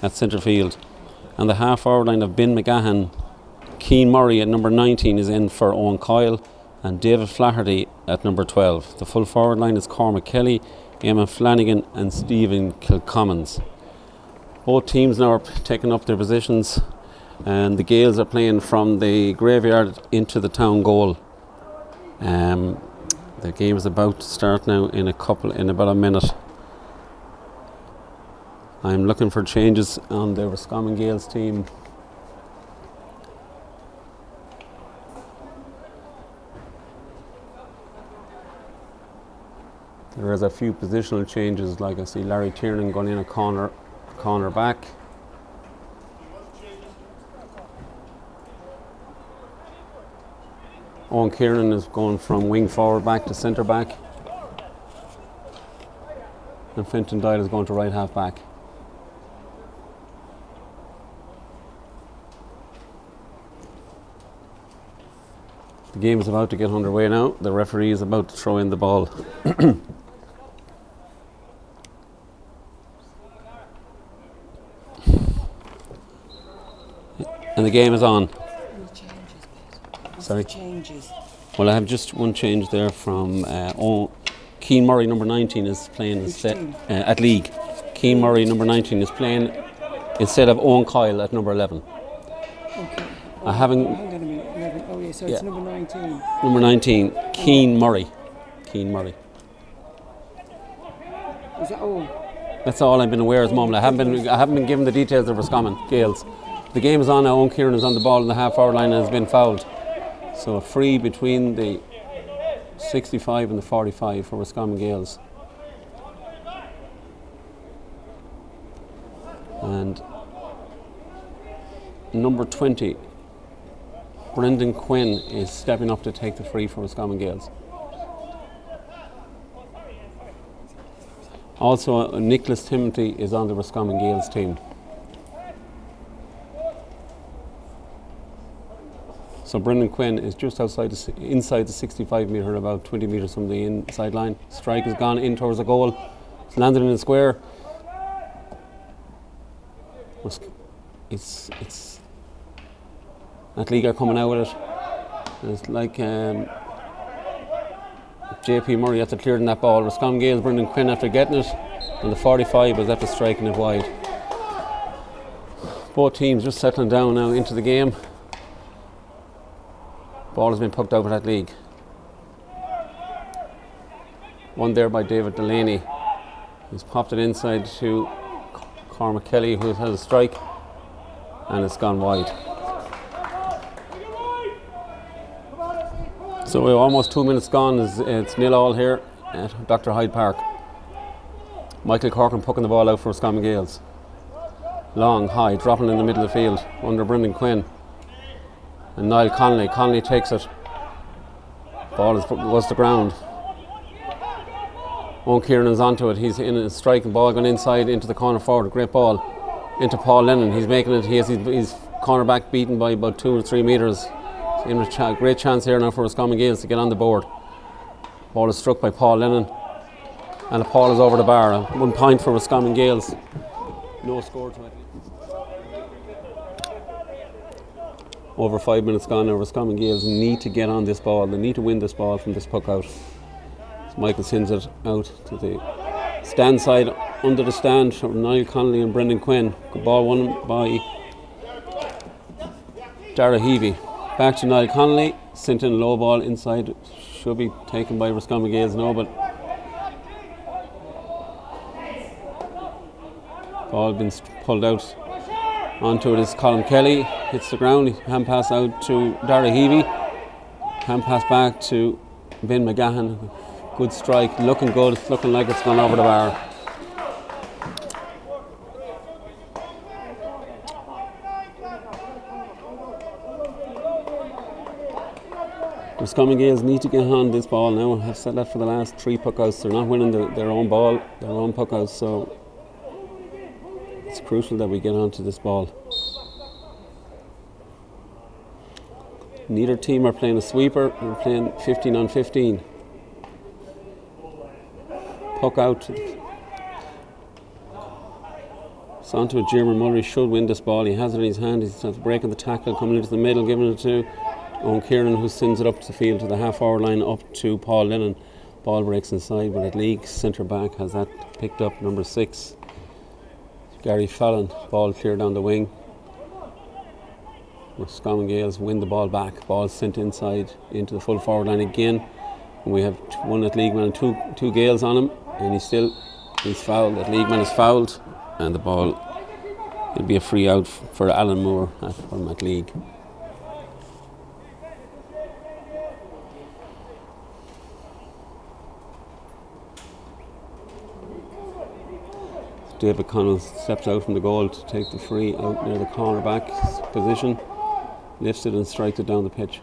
at centre field. And the half forward line of Ben McGahan, Keane Murray at number 19 is in for Owen Coyle, and David Flaherty at number 12. The full forward line is Cormac Kelly, Eamon Flanagan and Stephen Kilcommons. Both teams now are taking up their positions, and the Gaels are playing from the graveyard into the town goal. The game is about to start now in about a minute. I'm looking for changes on the Roscommon Gaels team. There is a few positional changes, like I see Larry Tiernan going in a corner back. Owen Kieran is going from wing forward back to centre back. And Fintan Doyle is going to right half back. The game is about to get underway now. The referee is about to throw in the ball. And the game is on. Sorry? Changes. Well, I have just one change there from Keane Murray, number 19, is playing instead at League. Keane Murray, number 19, is playing instead of Owen Coyle at number 11. Okay. I haven't. Hang on a minute. 11. Oh yeah, so it's number 19. Number 19, Keane Murray. Keane Murray. Is that all? That's all I've been aware at the moment. I haven't been given the details of Roscommon Gaels. The game is on now. Owen Kieran is on the ball in the half forward line and has been fouled. So a free between the 65 and the 45 for Roscommon Gaels. And number 20, Brendan Quinn, is stepping up to take the free for Roscommon Gaels. Also, Nicholas Timothy is on the Roscommon Gaels team. So Brendan Quinn is just inside the 65 metre, about 20 metres from the inside line. Strike has gone in towards the goal. It's landed in the square. It's Athleague are coming out with it. And it's like JP Murray after clearing that ball. Roscommon Gaels, Brendan Quinn after getting it, and the 45 was after striking it wide. Both teams just settling down now into the game. Ball has been poked out with Athleague. One there by David Delaney. He's popped it inside to Cormac Kelly, who has a strike, and it's gone wide. So we're almost 2 minutes gone. It's 0-0 here at Dr. Hyde Park. Michael Corcoran pucking the ball out for Roscommon Gaels. Long, high, dropping in the middle of the field under Brendan Quinn. And Niall Connolly. Connolly takes it. Ball goes to ground. Owen Kieran is onto it. He's in a striking ball going inside into the corner forward. Great ball into Paul Lennon. He's making it. He has his cornerback beaten by about 2 or 3 metres. In a great chance here now for Roscommon Gaels to get on the board. Ball is struck by Paul Lennon, and the ball is over the bar. 1 point for Roscommon Gaels. No score to it. Over 5 minutes gone now. Roscommon Gaels need to get on this ball. They need to win this ball from this puck out. So Michael sends it out to the stand side, under the stand for Niall Connolly and Brendan Quinn. Good ball won by Dara Heavey. Back to Niall Connolly, sent in a low ball inside. Should be taken by Roscommon Gaels now, but ball been pulled out. Onto it is Colin Kelly, hits the ground, hand pass out to Dara Heavey, hand pass back to Ben McGahan. Good strike, looking good, it's looking like it's gone over the bar. Roscommon Gaels need to get on this ball now. I've said that for the last 3 puckouts. They're not winning their own ball, their own puckouts, so it's crucial that we get onto this ball. Neither team are playing a sweeper. We're playing 15 on 15. Puck out. It's onto it. Jimmer Mullery should win this ball. He has it in his hand. He's breaking the tackle, coming into the middle, giving it to Owen Kieran, who sends it up the field to the half-forward line, up to Paul Lennon. Ball breaks inside, but Athleague centre back has that picked up. Number 6, Gary Fallon. Ball cleared down the wing. Roscommon Gaels win the ball back. Ball sent inside into the full forward line again. And we have one Athleague man and two Gaels on him, and he's fouled. Athleague man is fouled, and the ball will be a free out for Alan Moore from Athleague. David Connell steps out from the goal to take the free out near the cornerback position, lifts it and strikes it down the pitch.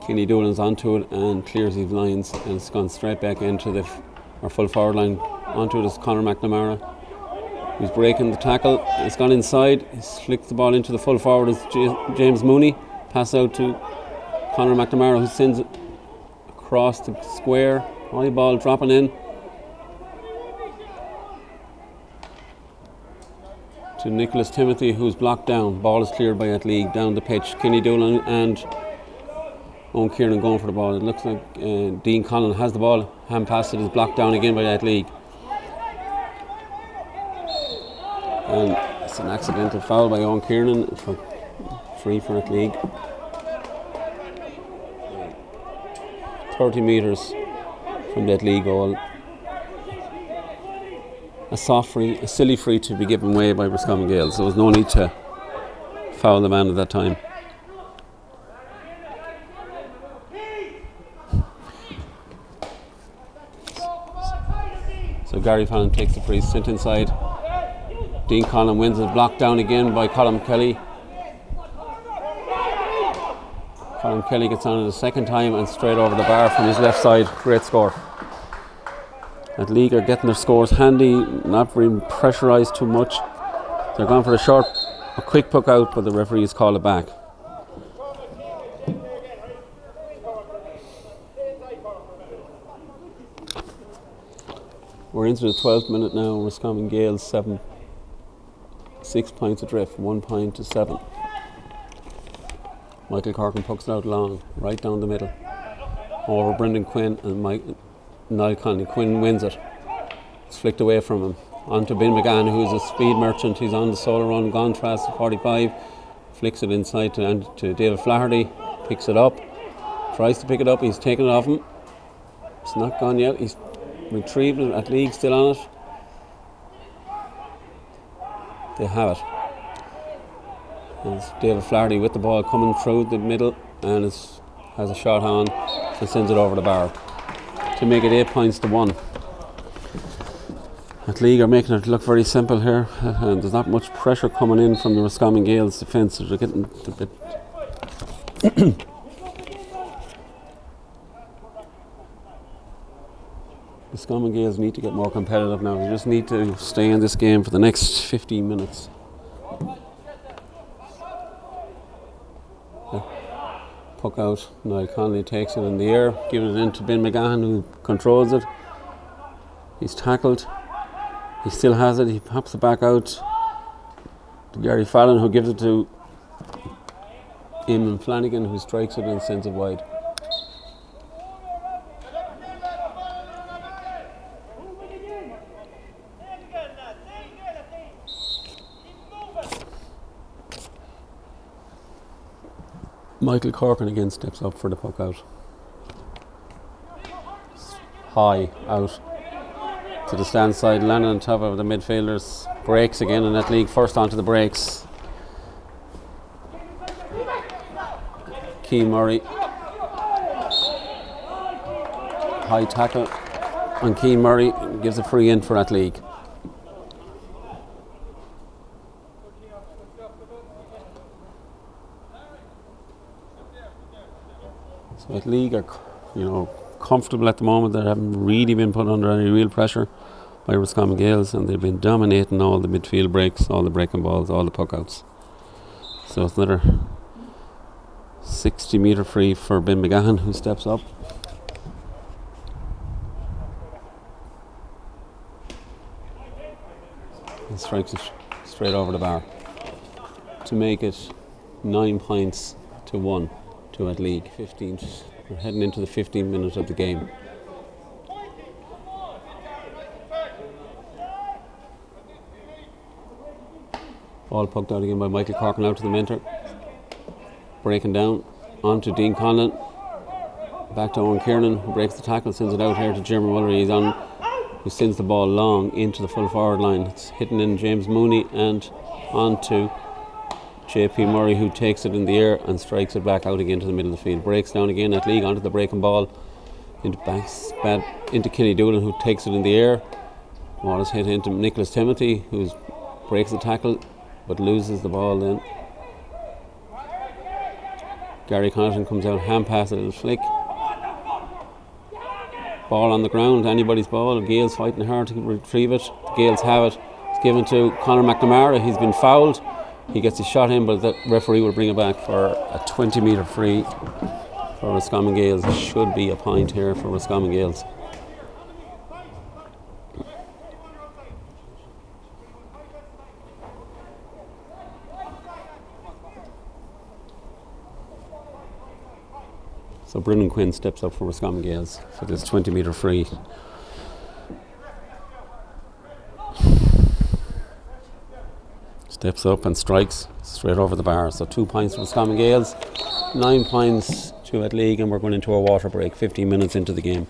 Kenny Doolan's onto it and clears his lines, and it's gone straight back into our full forward line. Onto it is Conor McNamara. He's breaking the tackle. It's gone inside. He's flicked the ball into the full forward. It's James Mooney. Pass out to Conor McNamara, who sends it across the square. High ball dropping in to Nicholas Timothy, who's blocked down. Ball is cleared by Athleague down the pitch. Kenny Doolan and Owen Kieran going for the ball. It looks like Dean Conlon has the ball. Hand pass it is blocked down again by Athleague. And it's an accidental foul by Owen Kieran for free for Athleague. 30 metres from the Athleague goal. A soft free, a silly free to be given away by Roscommon Gaels. There was no need to foul the man at that time. So Gary Fallon takes the free, sent inside. Dean Conlon wins it, blocked down again by Colin Kelly. Colin Kelly gets on it a second time and straight over the bar from his left side. Great score. Athleague are getting their scores handy, not being pressurised too much. They're going for a quick puck out, but the referees call it back. We're into the 12th minute now. Roscommon Gaels 6 points adrift, 1 point to 7. Michael Corkin pucks it out long, right down the middle, over Brendan Quinn and Niall Conley. Quinn wins it. It's flicked away from him. On to Ben McGann, who's a speed merchant. He's on the solo run, gone fast at 45. Flicks it inside to David Flaherty. Picks it up. Tries to pick it up. He's taken it off him. It's not gone yet. He's retrieved it. Athleague still on it. They have it. And it's David Flaherty with the ball coming through the middle, and has a shot on and sends it over the bar to make it 8 points to 1. Athleague are making it look very simple here, and there's not much pressure coming in from the Roscommon Gaels defence. They're getting a bit Roscommon Gaels need to get more competitive now. They just need to stay in this game for the next 15 minutes. Puck out. Niall Connolly takes it in the air, giving it in to Ben McGahan, who controls it. He's tackled. He still has it. He pops it back out to Gary Fallon, who gives it to Eamon Flanagan, who strikes it and sends it wide. Michael Corkin again steps up for the puck out. High out to the stand side, landing on top of the midfielders. Breaks again, and Athleague first onto the breaks. Keane Murray. High tackle on Keane Murray, gives a free in for Athleague. So Athleague are, comfortable at the moment. They haven't really been put under any real pressure by Roscommon Gaels, and they've been dominating all the midfield breaks, all the breaking balls, all the puck outs. So it's another 60-metre free for Ben McGahan, who steps up. and strikes it straight over the bar to make it 9 points to 1 to Athleague. 15th. We're heading into the 15th minute of the game. Ball poked out again by Michael Corkin out to the mentor. Breaking down onto Dean Conlon. Back to Owen Kiernan, who breaks the tackle, sends it out here to Jimmer Mullery. He's on, who sends the ball long into the full forward line. It's hitting in James Mooney and onto JP Murray, who takes it in the air and strikes it back out again to the middle of the field. Breaks down again at Athleague onto the breaking ball into Kenny Doolan, who takes it in the air. Ball is hit into Nicholas Timothy, who breaks the tackle but loses the ball then. Gary Connaughton comes out, hand pass, a little flick. Ball on the ground, anybody's ball. Gaels fighting hard to retrieve it. The Gaels have it. It's given to Conor McNamara. He's been fouled. He gets his shot in, but the referee will bring it back for a 20-metre free for Roscommon Gaels. It should be a point here for Roscommon Gaels. So Brendan Quinn steps up for Roscommon Gaels for this 20-metre free. Steps up and strikes straight over the bar. So 2 points for Roscommon Gaels, 9 points to Athleague, and we're going into a water break, 15 minutes into the game.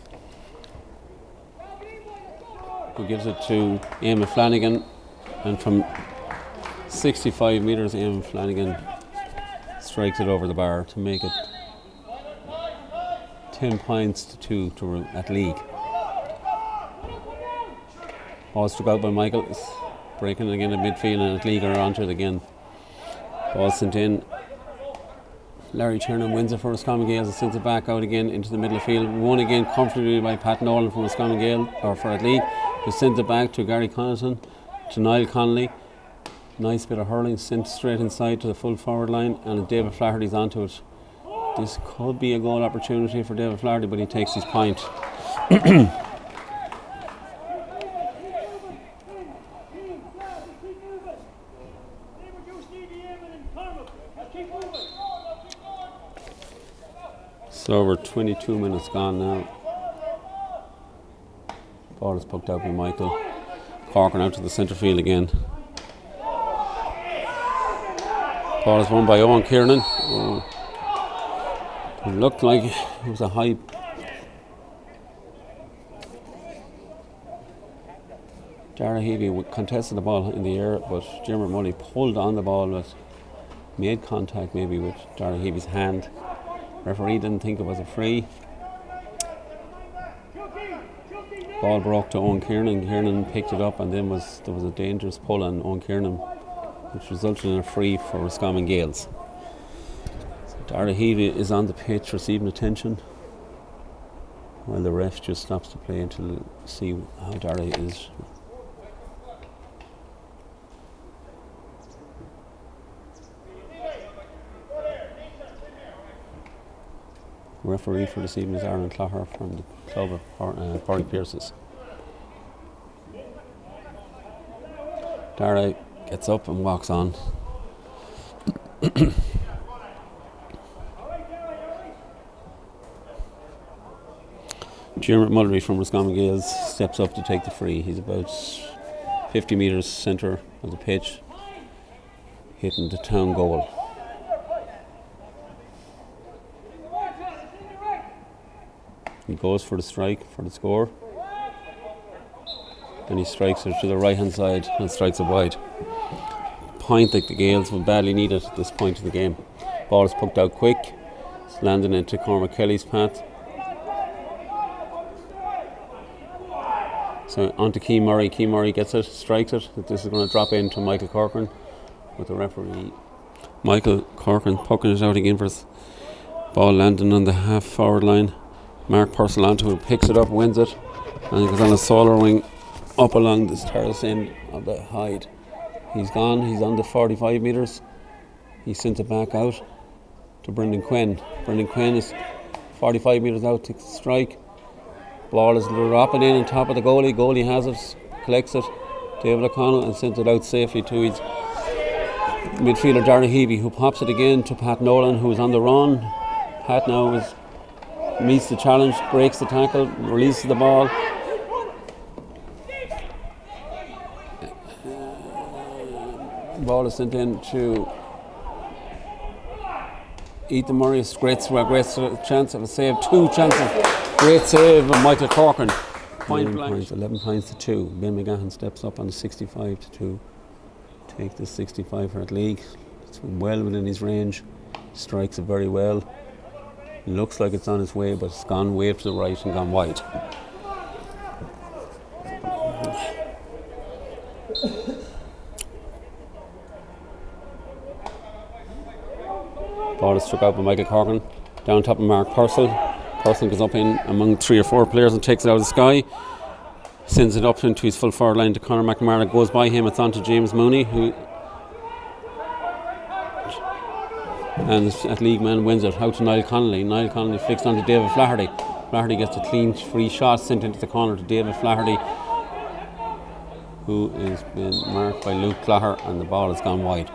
Who gives it to Eamon Flanagan, and from 65 metres Eamon Flanagan strikes it over the bar to make it 10 points to 2 to Athleague. Ball struck out by Michael. It's breaking it again in midfield, and Athleague are onto it again. Ball sent in. Larry Chernan wins it for Roscommon Gaels and sends it back out again into the middle of the field. Won again comfortably by Pat Nolan from Roscommon Gaels, or for Athleague, who sends it back to Gary Connaughton, to Niall Connolly. Nice bit of hurling, sent straight inside to the full forward line, and David Flaherty's onto it. This could be a goal opportunity for David Flaherty, but he takes his point. So over 22 minutes gone now. Ball is poked out by Michael Corkin out to the centre field again. Ball is won by Owen Kiernan. Oh. It looked like it was a high. Dara Heavey contested the ball in the air, but Jimmer Mully pulled on the ball, but made contact maybe with Dara Heavey's hand. Referee didn't think it was a free. Ball broke to Owen Kiernan. Kiernan picked it up, and then there was a dangerous pull on Owen Kiernan, which resulted in a free for Roscommon Gaels. Dara Heavey is on the pitch receiving attention, while the ref just stops the play to see how Dara is. Referee for this evening is Aaron Clogher from the club of Porrick Pierces. Dara gets up and walks on. Jeremy Mullery from Roscommon Gaels steps up to take the free. He's about 50 metres centre of the pitch, hitting the town goal. He goes for the strike, for the score, and he strikes it to the right hand side and strikes it wide. Point that the Gaels will badly need it at this point of the game. Ball is poked out quick, it's landing into Cormac Kelly's path. So on to Keane Murray. Keane Murray gets it, strikes it. This is going to drop into Michael Corkin with the referee. Michael Corkin poking it out again for his ball landing on the half forward line. Mark Purcell who picks it up, wins it, and he goes on a solar wing up along this terrace end of the Hyde. He's gone, he's on the 45 metres. He sent it back out to Brendan Quinn. Brendan Quinn is 45 metres out, takes the strike. Ball is dropping in on top of the goalie. Goalie has it, collects it, David O'Connell, and sent it out safely to his midfielder Darren Heavey, who pops it again to Pat Nolan, who's on the run. Pat now meets the challenge, breaks the tackle, releases the ball. The ball is sent in to Ethan Murray. Great chance of a save. 2 chances. Great save of Michael Corcoran. Point blank. 11 points to 2. Ben McGahan steps up on the 65 to 2. Take the 65 for Athleague. It's well within his range. Strikes it very well. Looks like it's on its way, but it's gone way to the right and gone wide. Ball is struck out by Michael Corcoran. Down top of Mark Purcell. Purcell goes up in among 3 or 4 players and takes it out of the sky. Sends it up into his full forward line to Conor McNamara. Goes by him. It's on to James Mooney, and the Athleague man wins it out to Niall Connolly. Niall Connolly flicks on to David Flaherty. Flaherty gets a clean free shot sent into the corner to David Flaherty, who is been marked by Luke Clogher, and the ball has gone wide.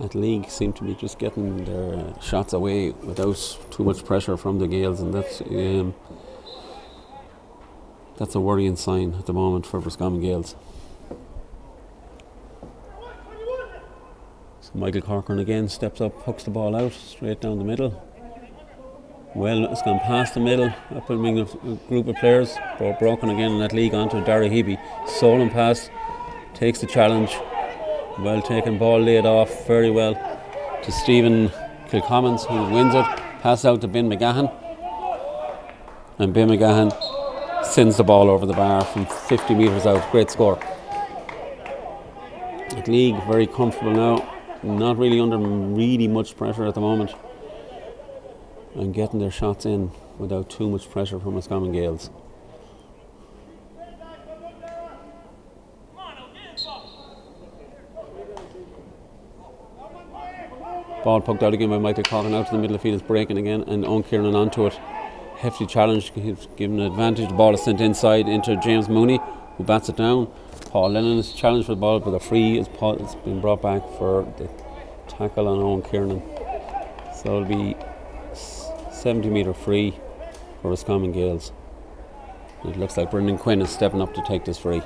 Athleague seem to be just getting their shots away without too much pressure from the Gaels, and that's a worrying sign at the moment for Roscommon Gaels. So Michael Corcoran again steps up, hooks the ball out straight down the middle. Well, it's gone past the middle, up among a group of players, but broken again in Athleague onto Darragh Heavey. Stolen pass, takes the challenge. Well taken ball, laid off very well to Stephen Kilcommons, who wins it. Pass out to Ben McGahan, and Ben McGahan sends the ball over the bar from 50 metres out. Great score. Athleague very comfortable now, not really under really much pressure at the moment, and getting their shots in without too much pressure from Roscommon Gaels. Ball poked out again by Michael Corcoran, out to the middle of the field, is breaking again, and Owen Kieran onto it. Hefty challenge, he's given an advantage. The ball is sent inside into James Mooney, who bats it down. Paul Lennon is challenged for the ball, but the free is been brought back for the tackle on Owen Kieran. So it'll be 70 metre free for Roscommon Gaels. It looks like Brendan Quinn is stepping up to take this free.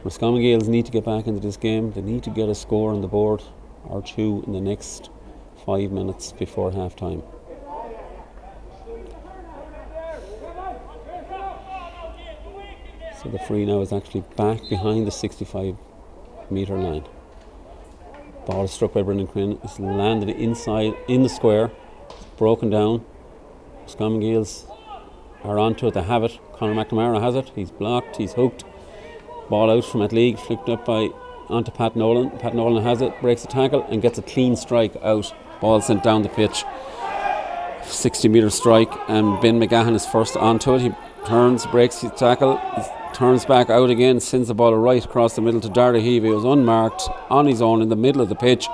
Roscommon Gaels need to get back into this game. They need to get a score on the board or 2 in the next 5 minutes before half time. So the free now is actually back behind the 65 metre line. Ball is struck by Brendan Quinn. It's landed inside in the square. It's broken down. Roscommon Gaels are onto it. They have it. Conor McNamara has it. He's blocked. He's hooked. Ball out from Athleague, flicked up onto Pat Nolan. Pat Nolan has it, breaks the tackle and gets a clean strike out. Ball sent down the pitch. 60 metre strike, and Ben McGahan is first onto it. He turns, breaks his tackle, turns back out again, sends the ball right across the middle to Darragh Heavey, who was unmarked on his own in the middle of the pitch.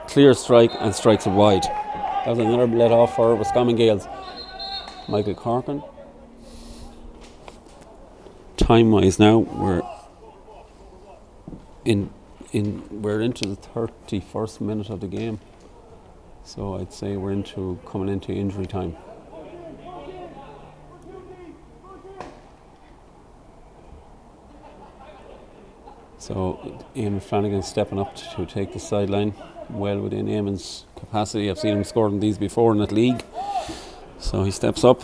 Clear strike and strikes it wide. That was another let off for Roscommon Gaels. Michael Corcoran. Time wise now we're into the 31st minute of the game, so I'd say we're coming into injury time. So Eamon Flanagan stepping up to take the sideline, well within Eamon's capacity. I've seen him score in these before in that league, so he steps up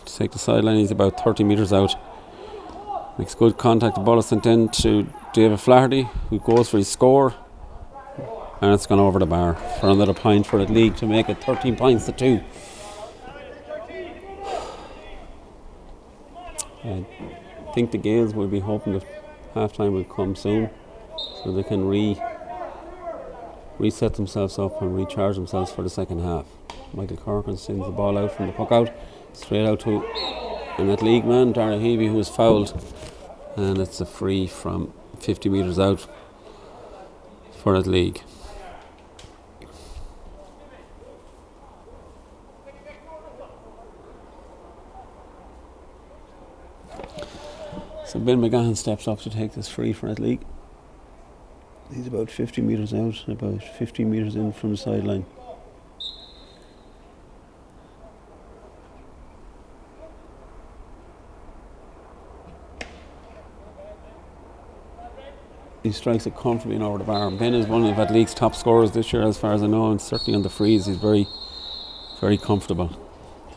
to take the sideline. He's about 30 metres out. Makes good contact. The ball is sent in to David Flaherty, who goes for his score, and it's gone over the bar for another point for Athleague to make it 13 points to 2. I think the Gaels will be hoping that half time will come soon, so they can reset themselves up and recharge themselves for the second half. Michael Corcoran sends the ball out from the puck out, straight out to an Athleague man, Darragh Heavey, who is fouled, and it's a free from 50 metres out for Athleague. So Ben McGahan steps up to take this free for Athleague. He's about 50 metres out, about 50 metres in from the sideline. He strikes it comfortably over the bar. Ben is one of Athleague's top scorers this year, as far as I know, and certainly on the frees he's very, very comfortable.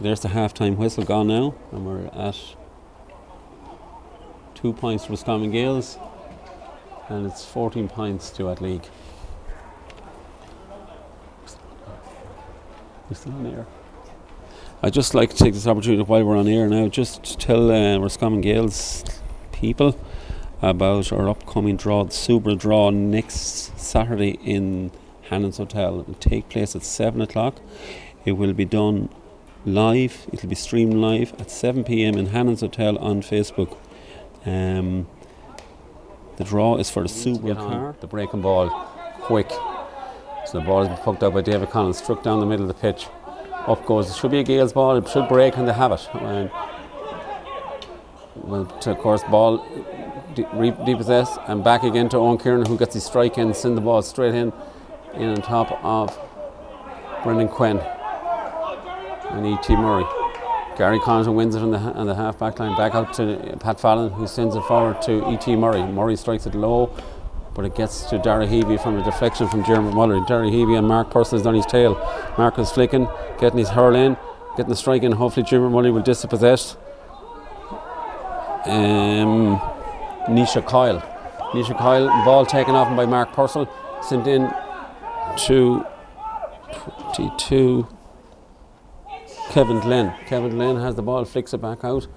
There's the half-time whistle gone now, and we're at 2 points for Roscommon Gaels, and it's 14 points to Athleague. We're still on air. I'd just like to take this opportunity while we're on air now, just to tell Roscommon Gaels people about our upcoming draw, the Super Draw next Saturday in Hannon's Hotel. It will take place at 7 o'clock. It will be done live, it will be streamed live at 7 p.m. in Hannon's Hotel on Facebook. The draw is for the Super car, the breaking ball, quick. So the ball has been poked out by David Collins, struck down the middle of the pitch. Up goes, it should be a Gaels ball, it should break and they have it. Of course, ball repossessed and back again to Owen Kieran, who gets his strike in, send the ball straight in on top of Brendan Quinn and E.T. Murray. Gary Connaughton wins it on the half back line, back out to Pat Fallon, who sends it forward to E.T. Murray. Murray strikes it low, but it gets to Dara Heavey from a deflection from Jeremy Muller. Dara Heavey and Mark Purcell is on his tail. Mark is flicking, getting his hurl in, getting the strike in. Hopefully Jeremy Muller will dispossess. Nisha Coyle, ball taken off him by Mark Purcell, sent in to 22 Kevin Glenn. Kevin Glenn has the ball, flicks it back out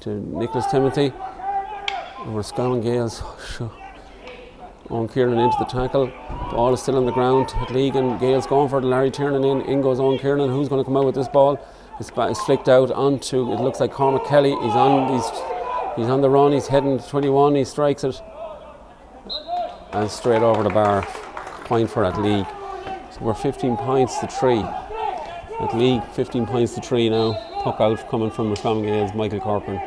to Nicholas Timothy. And Roscommon Gaels. Owen Kieran into the tackle. Ball is still on the ground. Athleague and Gaels going for it. Larry Tiernan in goes Owen Kieran. Who's going to come out with this ball? It's flicked out onto, it looks like Cormac Kelly. He's on the run, he's heading to 21, he strikes it. And straight over the bar. Point for Athleague. So we're 15 points to 3. Athleague 15 points to 3 now. Puck out coming from Roscommon Gaels, Michael Corcoran.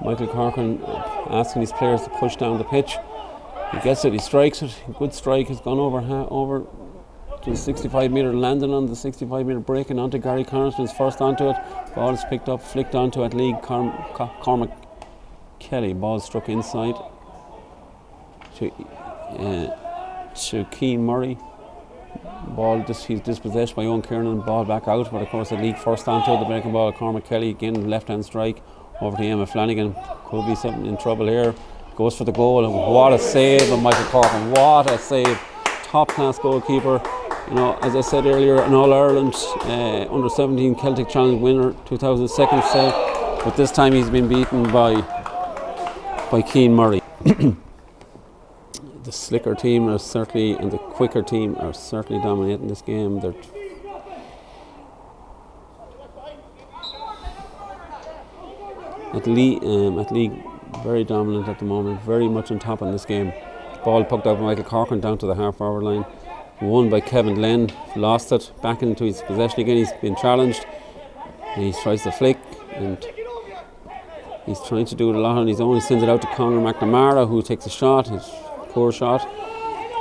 Michael Corcoran asking his players to push down the pitch. He gets it, he strikes it. Good strike, has gone over to the 65 metre, landing on the 65 metre, breaking onto Gary Connaughton, is first onto it. Ball is picked up, flicked onto Athleague. Cormac Kelly, ball struck inside to Keane Murray. Ball he's dispossessed by Owen Kieran, ball back out, but of course Athleague first onto the breaking ball. Cormac Kelly again, left hand strike over to Emma Flanagan. Could be something in trouble here. Goes for the goal, and what a save of Michael Corcoran, what a save. Top class goalkeeper. You know, as I said earlier, an All-Ireland under 17 Celtic Challenge winner, 2002 save, but this time he's been beaten by Keane Murray. The slicker team are certainly, and the quicker team are certainly dominating this game. They're Athleague very dominant at the moment, very much on top in this game. Ball poked out by Michael Corcoran down to the half-forward line. Won by Kevin Glenn, lost it, back into his possession again. He's been challenged. And he tries to flick, and he's trying to do it a lot on his own. He sends it out to Conor McNamara, who takes a shot, it's a poor shot,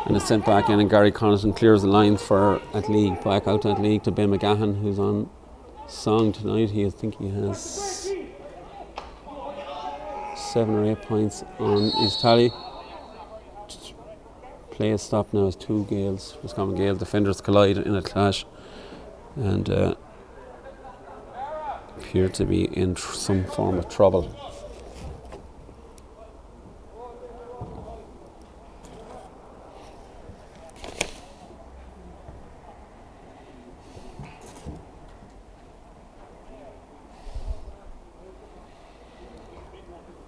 and it's sent back in, and Gary Connaughton clears the line for Athleague. Back out to Athleague to Ben McGahan, who's on song tonight. I think he has 7 or 8 points on his tally. Play is stopped now as two Gaels, Roscommon Gaels defenders collide in a clash and appear to be in some form of trouble.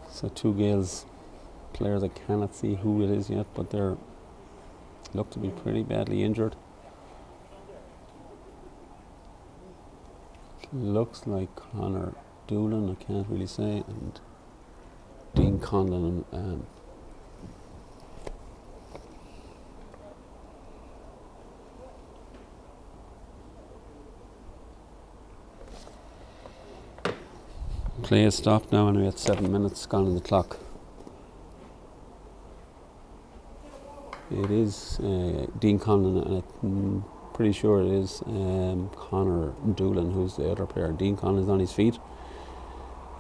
So two Gaels players, I cannot see who it is yet, but they're look to be pretty badly injured. Looks like Conor Doolan, I can't really say, and Dean Conlon. Play is stopped now and we have 7 minutes gone on the clock. It is Dean Conlon, and I'm pretty sure it is Conor Doolan who's the other player. Dean Conlon's on his feet.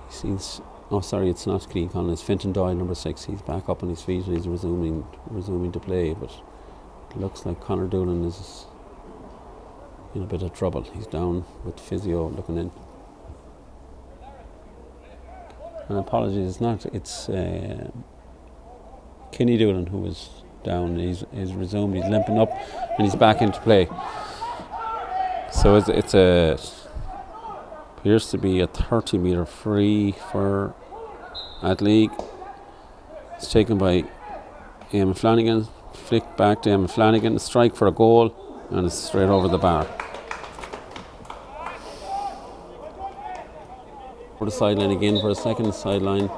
He seems, oh sorry, it's not Dean Conlon, it's Fintan Doyle, number 6. He's back up on his feet and he's resuming to play, but it looks like Conor Doolan is in a bit of trouble. He's down with physio looking in. And apologies, it's Kenny Doolan who was down. He's resumed, he's limping up and he's back into play. So it's appears to be a 30-metre free for Athleague. It's taken by Eamon Flanagan, flicked back to Eamon Flanagan, a strike for a goal, and it's straight over the bar. For the sideline again for a second sideline.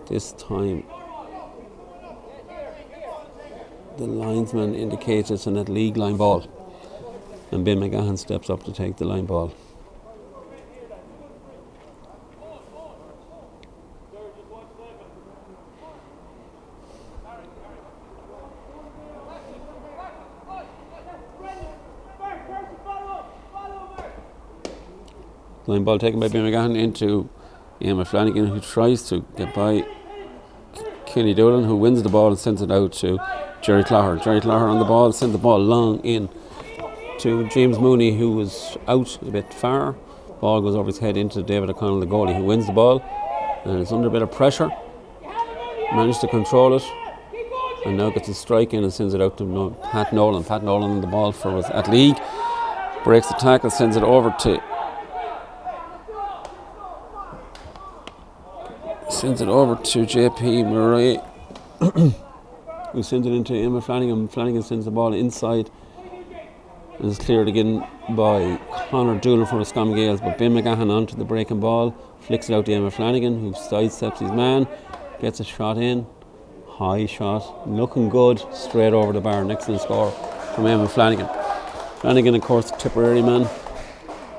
This time the linesman indicates it's an Athleague line ball, and Ben McGahan steps up to take the line ball. Line ball taken by Ben McGahan into Eamon Flanagan, who tries to get by Kenny Doolan, who wins the ball and sends it out to Jerry Clogher. Jerry Clogher on the ball, sends the ball long in to James Mooney, who was out a bit far. Ball goes over his head into David O'Connell, the goalie, who wins the ball and is under a bit of pressure. Managed to control it and now gets a strike in and sends it out to Pat Nolan. Pat Nolan on the ball for Athleague. Breaks the tackle, sends it over to JP Murray, who sends it into Emma Flanagan. Flanagan sends the ball inside and is cleared again by Conor Doolan from Roscommon Gaels, but Ben McGahan onto the breaking ball, flicks it out to Emma Flanagan, who sidesteps his man, gets a shot in, high shot, looking good, straight over the bar. An excellent score from Emma Flanagan. Flanagan, of course, Tipperary man,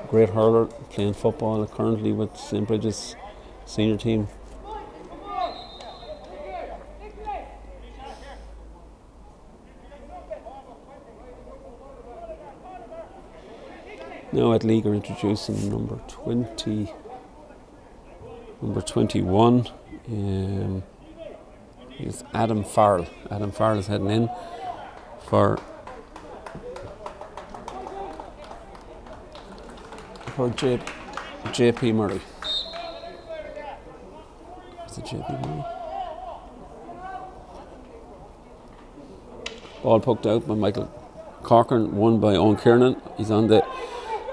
great hurler, playing football currently with St. Bridget's senior team. Now Athleague are introducing number 21. It's Adam Farrell. Adam Farrell is heading in for JP Murray. Is it JP Murray? Ball poked out by Michael Corcoran, won by Owen Kiernan. He's on the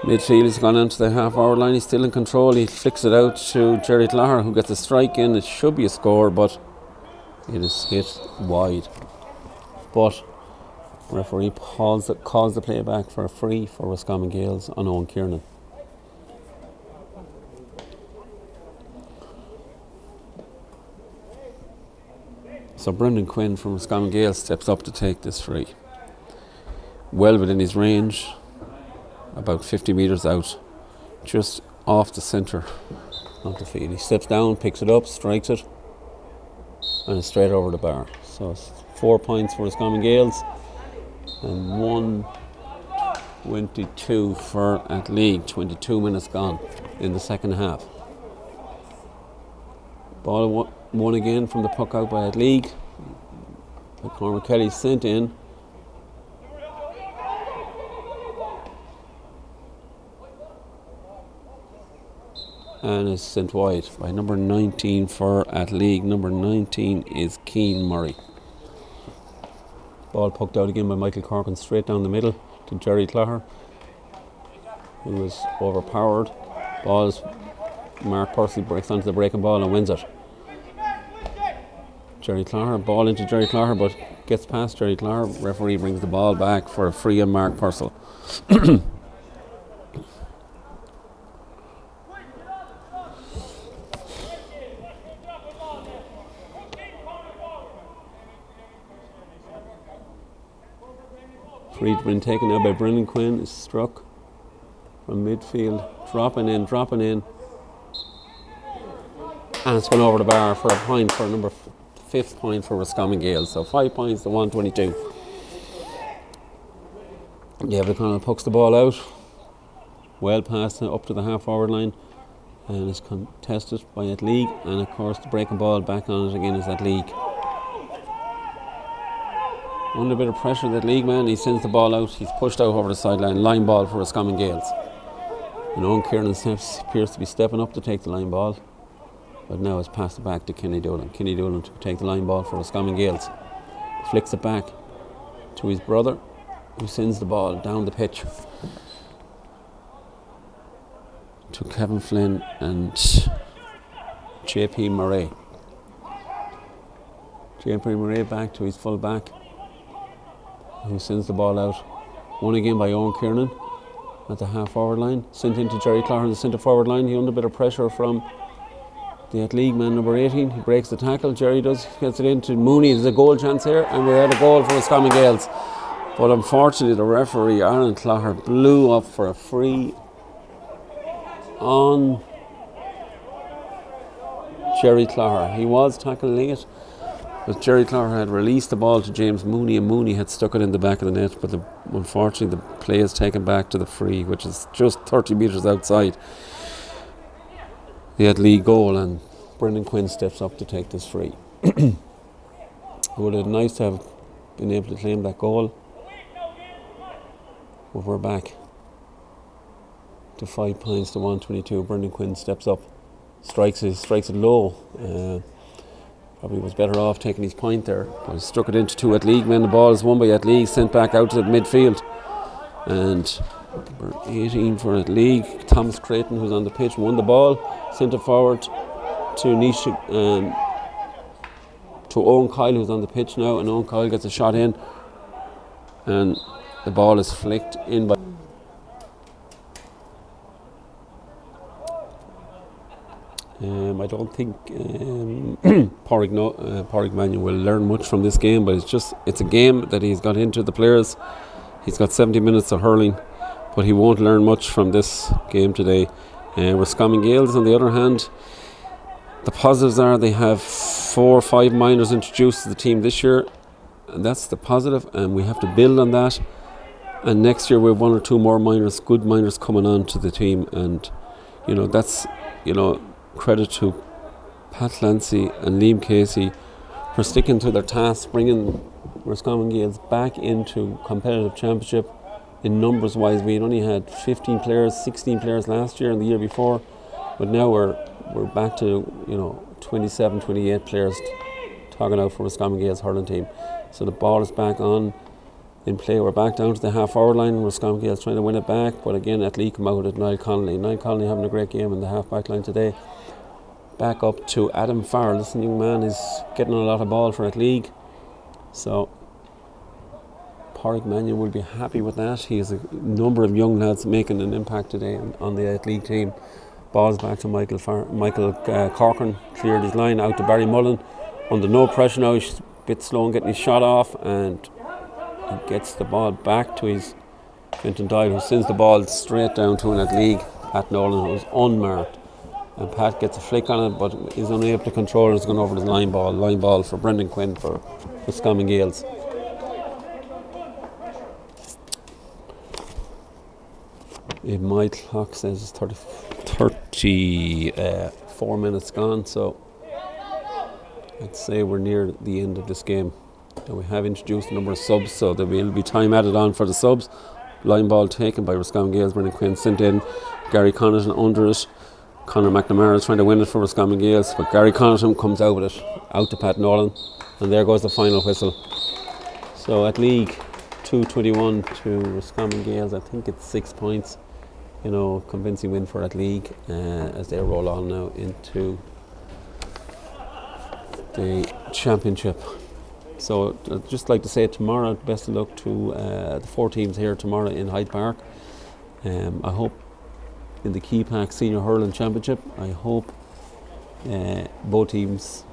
midfield, he's gone into the half-hour line, he's still in control. He flicks it out to Jerry Clogher, who gets a strike in. It should be a score, but it is hit wide. But referee calls the play back for a free for Roscommon Gaels on Owen Kiernan. So Brendan Quinn from Roscommon Gaels steps up to take this free. Well within his range, about 50 metres out, just off the centre of the field. He steps down, picks it up, strikes it, and it's straight over the bar. So it's 4 points for Roscommon Gaels and 1:22 for Athleague. 22 minutes gone in the second half. Ball won again from the puck out by Athleague. Cormac Kelly sent in. And is sent wide by number 19 for Athleague. Number 19 is Keane Murray. Ball poked out again by Michael Corcoran, straight down the middle to Jerry Clogher, who was overpowered. Mark Purcell breaks onto the breaking ball and wins it. Jerry Clogher, ball into Jerry Clogher, but gets past Jerry Clogher. Referee brings the ball back for a free on Mark Purcell. Free been taken now by Brendan Quinn, is struck from midfield, dropping in. And it's gone over the bar for a point for number 5th point for Roscommon Gaels. So 5 points to 122. David O'Connell pucks the ball out. Well past up to the half forward line. And it's contested by Athleague. And of course the breaking ball back on it again is Athleague. Under a bit of pressure, that league man, he sends the ball out. He's pushed out over the sideline. Line ball for Roscommon Gaels. And Owen Kieran appears to be stepping up to take the line ball. But now it's passed it back to Kenny Dolan. Kenny Dolan to take the line ball for Roscommon Gaels. Flicks it back to his brother, who sends the ball down the pitch to Kevin Flynn and JP Murray. JP Murray back to his full back, who sends the ball out. Won again by Owen Kieran at the half forward line. Sent into Jerry Clogher on the centre forward line. He under a bit of pressure from the Athleague man, number 18. He breaks the tackle. Jerry does, gets it into Mooney. There's a goal chance here, and we're at a goal for Roscommon Gaels. But unfortunately, the referee, Aaron Clogher, blew up for a free on Jerry Clogher. He was tackling it, but Jerry Clogher had released the ball to James Mooney, and Mooney had stuck it in the back of the net. But unfortunately, the play is taken back to the free, which is just 30 metres outside the Athleague goal, and Brendan Quinn steps up to take this free. It would have been nice to have been able to claim that goal, but we're back to 5 points to 122. Brendan Quinn steps up, strikes it low. Probably was better off taking his point there, but he struck it into two Athleague men. The ball is won by Athleague, sent back out to the midfield, and number 18 for Athleague, Thomas Creighton, who's on the pitch, won the ball, sent it forward to Nisha, to Owen Kyle, who's on the pitch now, and Owen Kyle gets a shot in, and the ball is flicked in by I don't think Pádraig Mannion will learn much from this game, but it's a game that he's got into the players. He's got 70 minutes of hurling, but he won't learn much from this game today. Roscommon Gaels, on the other hand, the positives are they have 4 or 5 minors introduced to the team this year, and that's the positive, and we have to build on that. And next year we have 1 or 2 more minors, good minors coming on to the team, and that's credit to Pat Clancy and Liam Casey for sticking to their task, bringing Roscommon Gaels back into competitive championship. In numbers wise, we only had 15 players, 16 players last year and the year before, but now we're back to 27, 28 players talking out for Roscommon Gaels hurling team. So the ball is back on in play. We're back down to the half forward line. Roscommon Gaels trying to win it back, but again Athleague come out at Niall Connolly. Niall Connolly having a great game in the half back line today. Back up to Adam Farrell. This young man is getting a lot of ball for Athleague, so Pádraig Mannion will be happy with that. He has a number of young lads making an impact today on the Athleague team. Ball's back to Michael Corcoran, cleared his line out to Barry Mullen. Under no pressure now, he's a bit slow in getting his shot off, and he gets the ball back to his Quentin Doyle, who sends the ball straight down to an Athleague, Pat Nolan, who's unmarked. And Pat gets a flick on it, but he's unable to control it. It's gone over the line ball for Brendan Quinn for Roscommon Gaels. My clock says it's 34 minutes gone, so I'd say we're near the end of this game. And we have introduced a number of subs, so there will be time added on for the subs. Line ball taken by Roscommon Gaels. Brendan Quinn sent in. Gary Connaughton under it. Conor McNamara is trying to win it for Roscommon Gaels, but Gary Connaughton comes out with it, out to Pat Nolan, and there goes the final whistle. So at League 221 to Roscommon Gaels, I think it's 6 points. Convincing win for Athleague as they roll on now into the championship. So I'd just like to say tomorrow, best of luck to the 4 teams here tomorrow in Hyde Park. I hope in the Keypack Senior Hurling Championship, I hope both games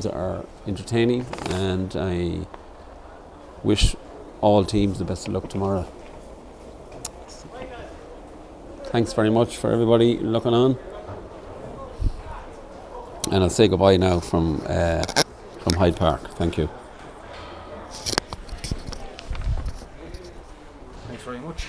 are entertaining, and I wish all teams the best of luck tomorrow. Thanks very much for everybody looking on. And I'll say goodbye now from Hyde Park. Thank you. Thanks very much.